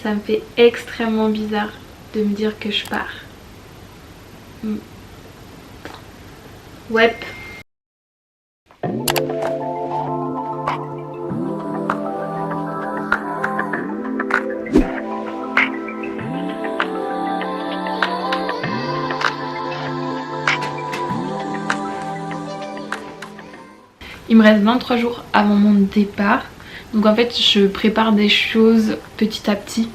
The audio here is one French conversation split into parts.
Ça me fait extrêmement bizarre de me dire que je pars. Ouais. Il me reste 23 jours avant mon départ. Donc en fait je prépare des choses petit à petit.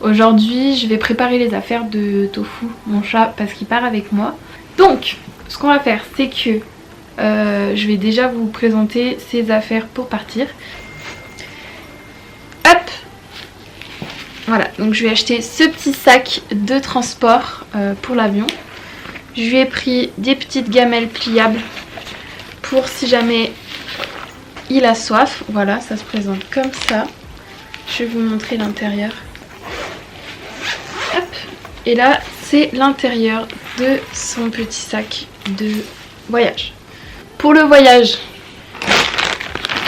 Aujourd'hui je vais préparer les affaires de Tofu, mon chat, parce qu'il part avec moi. Donc ce qu'on va faire c'est que je vais déjà vous présenter ses affaires pour partir. Hop. Voilà, donc je vais acheter ce petit sac de transport pour l'avion. Je lui ai pris des petites gamelles pliables pour si jamais il a soif. Voilà, ça se présente comme ça. Je vais vous montrer l'intérieur. Hop. Et là, c'est l'intérieur de son petit sac de voyage. Pour le voyage,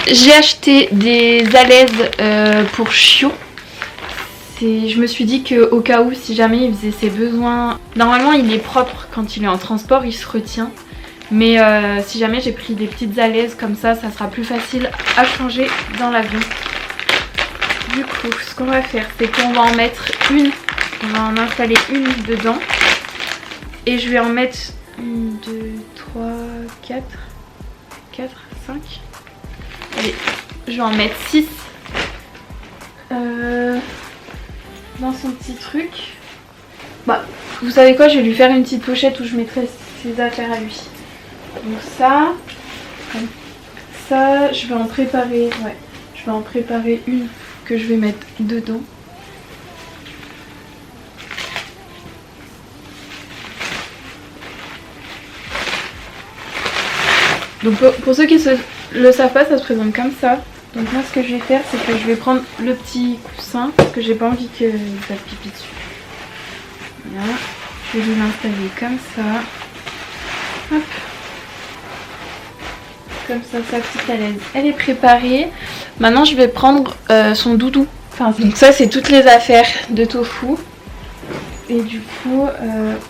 j'ai acheté des alaises pour chiot. Je me suis dit qu'au cas où, si jamais il faisait ses besoins... Normalement, il est propre quand il est en transport, il se retient. Mais si jamais j'ai pris des petites alaises comme ça sera plus facile à changer dans l'avion. Du coup, ce qu'on va faire, c'est qu'on va en mettre une. On va en installer une dedans. Et je vais en mettre 1, 2, 3, 4, 5. Allez, je vais en mettre 6 dans son petit truc. Bah, vous savez quoi, je vais lui faire une petite pochette où je mettrai ses affaires à lui. Donc ça, comme ça, je vais en préparer, je vais en préparer une que je vais mettre dedans. Donc pour ceux qui ne le savent pas, ça se présente comme ça. Donc moi ce que je vais faire, c'est que je vais prendre le petit coussin parce que j'ai pas envie qu'il fasse pipi dessus. Voilà, je vais l'installer comme ça. Hop. Comme ça, sa petite alaise, elle est préparée. Maintenant je vais prendre son doudou. Enfin, donc ça c'est toutes les affaires de Tofu. Et du coup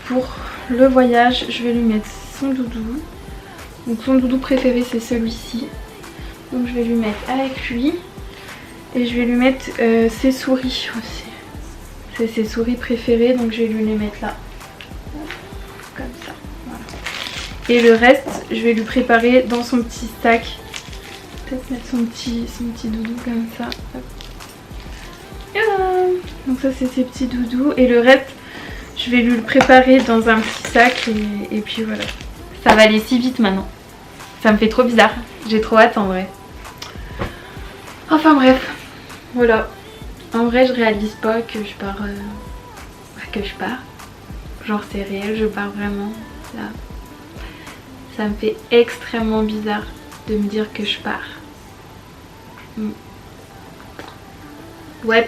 pour le voyage, je vais lui mettre son doudou. Donc son doudou préféré c'est celui-ci. Donc je vais lui mettre avec lui. Et je vais lui mettre ses souris aussi. C'est ses souris préférées, donc je vais lui les mettre là. Comme ça. Voilà. Et le reste, je vais lui préparer dans son petit sac. Peut-être mettre son petit doudou comme ça. Hop. Donc ça c'est ses petits doudous. Et le reste, je vais lui le préparer dans un petit sac. Et puis voilà. Ça va aller si vite maintenant. Ça me fait trop bizarre. J'ai trop hâte en vrai. Enfin bref. Voilà. En vrai je réalise pas que je pars. Genre c'est réel, je pars vraiment. Là. Ça me fait extrêmement bizarre de me dire que je pars. Ouais.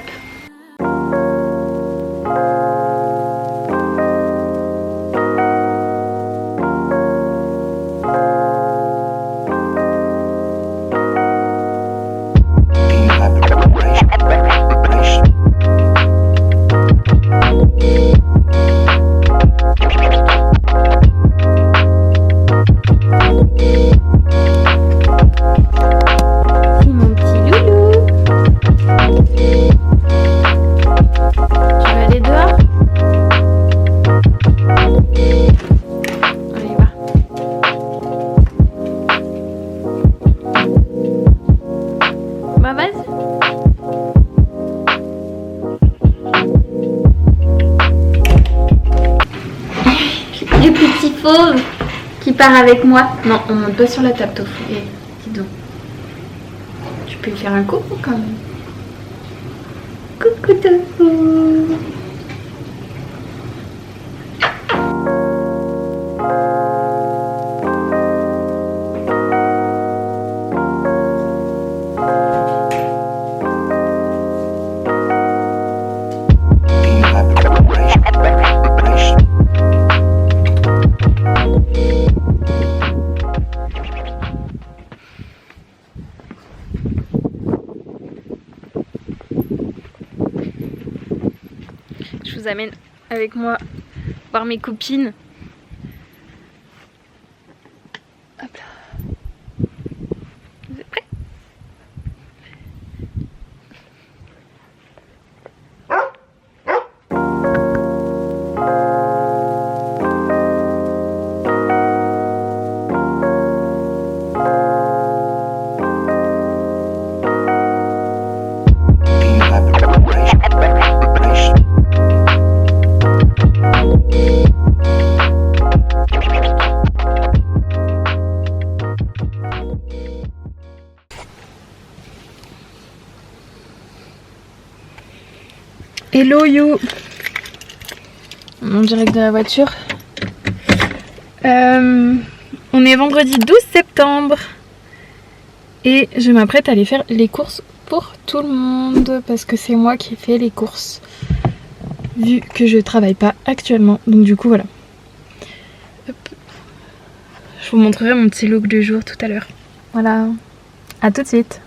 Qui part avec moi. Non, on monte pas sur la table, Tofu. Et dis donc. Tu peux lui faire un coucou quand même. Coucou Tofu. Je vous amène avec moi voir mes copines. Hop là. Vous êtes prêts? Hello you. En direct de la voiture. On est vendredi 12 septembre et je m'apprête à aller faire les courses pour tout le monde parce que c'est moi qui fais les courses vu que je travaille pas actuellement. Donc du coup voilà. Hop. Je vous montrerai mon petit look du jour tout à l'heure. Voilà. À tout de suite.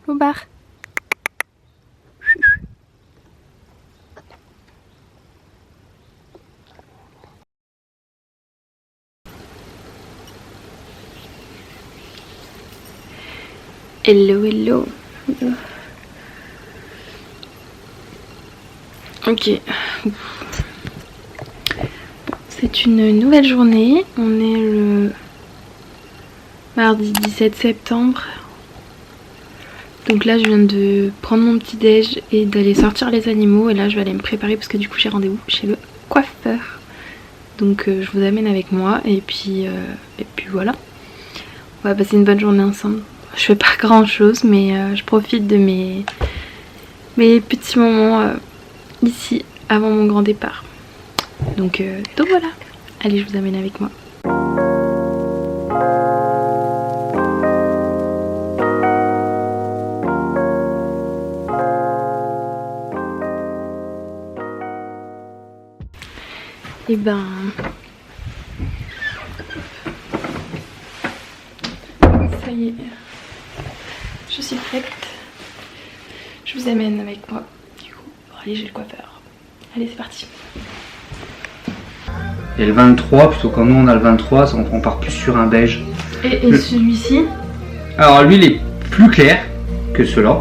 Au bar. Hello, hello. Ok. C'est une nouvelle journée. On est le mardi 17 septembre. Donc là je viens de prendre mon petit déj et d'aller sortir les animaux. Et là je vais aller me préparer parce que du coup j'ai rendez-vous chez le coiffeur. Donc je vous amène avec moi et puis voilà. On va passer une bonne journée ensemble. Je fais pas grand chose mais je profite de mes petits moments ici avant mon grand départ. Donc voilà. Allez, je vous amène avec moi. Et ben ça y est, je suis prête. Je vous amène avec moi. Du coup, allez, j'ai le coiffeur. Allez, c'est parti. Et le 23, plutôt quand nous on a le 23, on part plus sur un beige. Et celui-ci? Alors lui il est plus clair que ceux-là.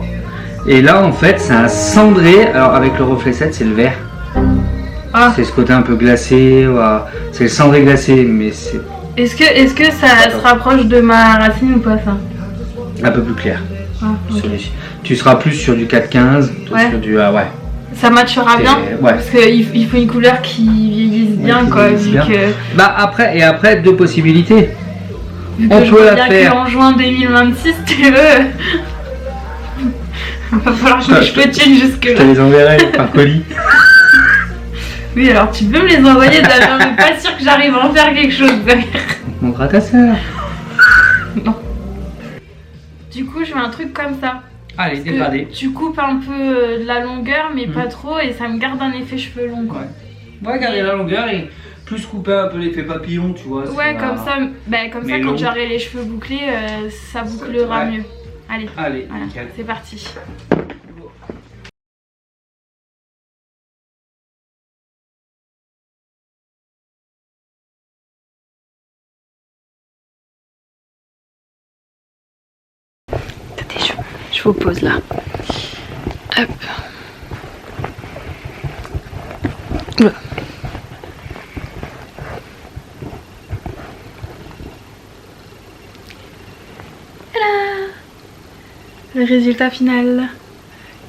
Et là en fait c'est un cendré, alors avec le reflet 7 c'est le vert. Ah. C'est ce côté un peu glacé, voilà. C'est le cendré glacé mais c'est... Est-ce que ça se rapproche de ma racine ou pas ça? Un peu plus clair. Ah, ok. Celui-ci. Tu seras plus sur du 4-15, Ouais. sur du... Ah ouais. Ça matchera bien, ouais. parce qu'il faut une couleur qui vieillisse bien, qui quoi, vieillisse vu bien. que... Bah après deux possibilités. Vu On que je peut la reviens faire. qu'en juin 2026, tu veux. Va falloir que je te tienne jusque Je te là. les enverrai par colis. Oui, alors tu peux me les envoyer, Damien, mais pas sûr que j'arrive à en faire quelque chose derrière. On te montrera ta soeur. Non. Du coup, je fais un truc comme ça. Allez, Parce dégradé. que tu coupes un peu de la longueur, mais pas trop, et ça me garde un effet cheveux longs, quoi. Ouais, garder la longueur et plus couper un peu l'effet papillon, tu vois. Ouais, comme ça, Mais quand long. j'aurai les cheveux bouclés, ça bouclera Ouais. mieux. Allez, Allez, voilà, nickel. c'est parti. Attendez, je vous pose là. Hop. Oula. Voilà. Le résultat final.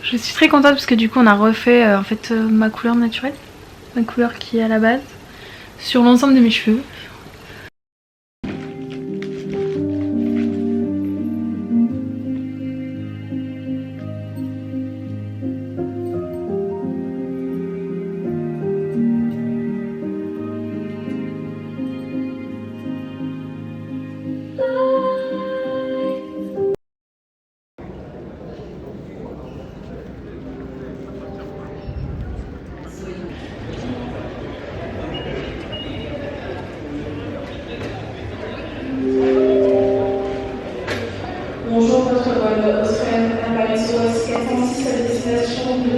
Je suis très contente parce que du coup on a refait en fait ma couleur naturelle, ma couleur qui est à la base, sur l'ensemble de mes cheveux. Bonjour, votre vol Australian Airlines OS 406 à destination de